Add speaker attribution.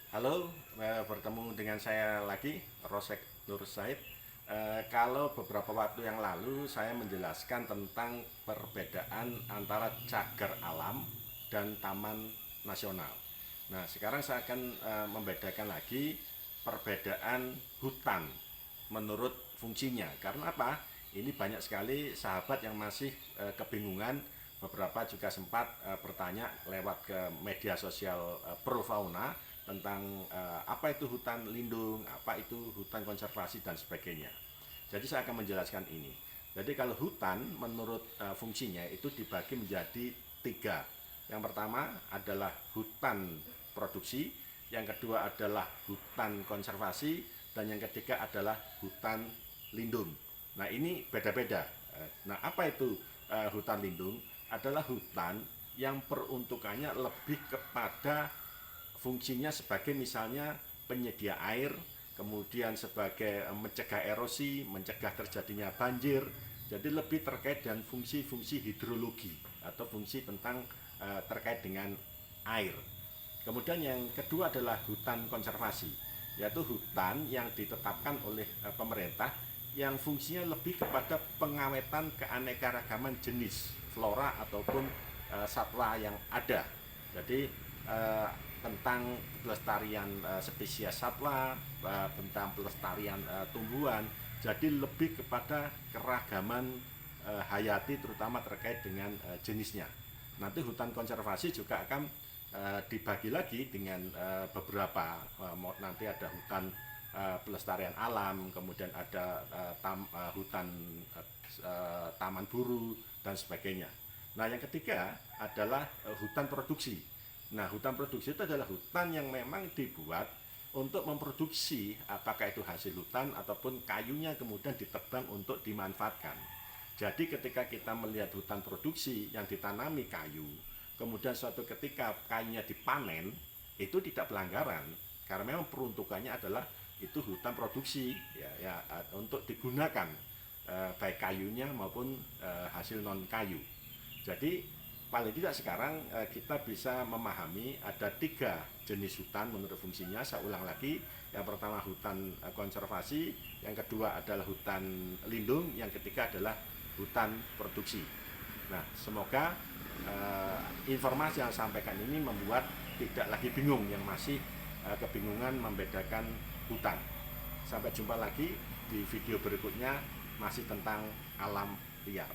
Speaker 1: Halo, bertemu dengan saya lagi, Rosek Nur Said. Kalau beberapa waktu yang lalu saya menjelaskan tentang perbedaan antara cagar alam dan taman nasional. Nah, sekarang saya akan membedakan lagi perbedaan hutan menurut fungsinya. Karena apa? Ini banyak sekali sahabat yang masih kebingungan. Beberapa juga sempat bertanya lewat ke media sosial Pro Fauna tentang apa itu hutan lindung, apa itu hutan konservasi dan sebagainya. Jadi saya akan menjelaskan ini. Jadi kalau hutan menurut fungsinya itu dibagi menjadi tiga. Yang pertama adalah hutan produksi, yang kedua adalah hutan konservasi, dan yang ketiga adalah hutan lindung. Nah ini beda-beda. Nah apa itu hutan lindung? Adalah hutan yang peruntukannya lebih kepada fungsinya sebagai misalnya penyedia air, kemudian sebagai mencegah erosi, mencegah terjadinya banjir. Jadi lebih terkait dengan fungsi-fungsi hidrologi atau fungsi tentang terkait dengan air. Kemudian yang kedua adalah hutan konservasi, yaitu hutan yang ditetapkan oleh pemerintah yang fungsinya lebih kepada pengawetan keanekaragaman jenis flora ataupun satwa yang ada. Jadi tentang pelestarian spesies satwa, tentang pelestarian tumbuhan. Jadi lebih kepada keragaman hayati terutama terkait dengan jenisnya. Nanti hutan konservasi juga akan dibagi lagi dengan beberapa, nanti ada hutan pelestarian alam, kemudian ada hutan taman buru dan sebagainya. Nah, yang ketiga adalah hutan produksi. Nah, hutan produksi itu adalah hutan yang memang dibuat untuk memproduksi, apakah itu hasil hutan ataupun kayunya kemudian ditebang untuk dimanfaatkan. Jadi ketika kita melihat hutan produksi yang ditanami kayu, kemudian suatu ketika kayunya dipanen, itu tidak pelanggaran karena memang peruntukannya adalah itu hutan produksi ya untuk digunakan baik kayunya maupun hasil non kayu. Jadi paling tidak sekarang kita bisa memahami ada tiga jenis hutan menurut fungsinya. Saya ulang lagi, yang pertama hutan konservasi, yang kedua adalah hutan lindung, yang ketiga adalah hutan produksi. Nah, semoga informasi yang saya sampaikan ini membuat tidak lagi bingung yang masih kebingungan membedakan hutan. Sampai jumpa lagi di video berikutnya, masih tentang alam liar.